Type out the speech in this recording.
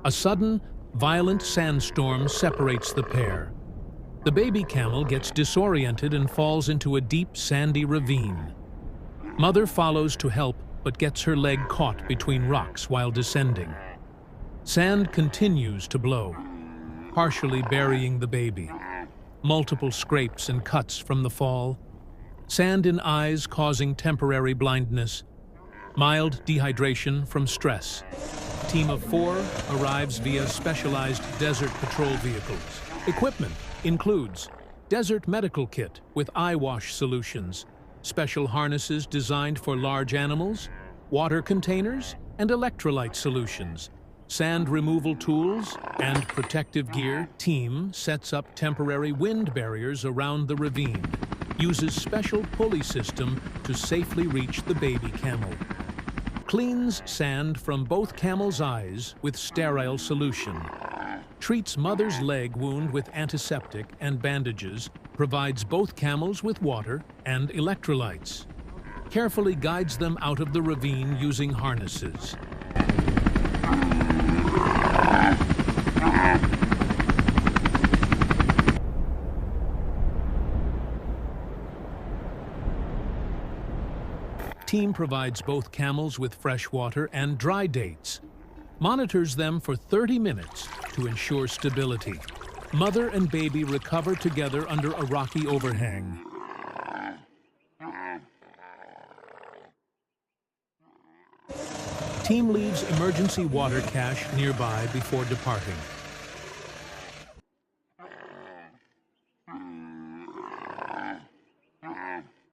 A sudden, violent sandstorm separates the pair. The baby camel gets disoriented and falls into a deep, sandy ravine. Mother follows to help, but gets her leg caught between rocks while descending. Sand continues to blow, partially burying the baby. Multiple scrapes and cuts from the fall. Sand in eyes causing temporary blindness. Mild dehydration from stress. Team of 4 arrives via specialized desert patrol vehicles. Equipment includes desert medical kit with eye wash solutions, special harnesses designed for large animals, water containers, and electrolyte solutions, sand removal tools, and protective gear. Team sets up temporary wind barriers around the ravine, uses special pulley system to safely reach the baby camel. Cleans sand from both camels' eyes with sterile solution. Treats mother's leg wound with antiseptic and bandages, provides both camels with water and electrolytes. Carefully guides them out of the ravine using harnesses. Team provides both camels with fresh water and dry dates. Monitors them for 30 minutes to ensure stability. Mother and baby recover together under a rocky overhang. Team leaves emergency water cache nearby before departing.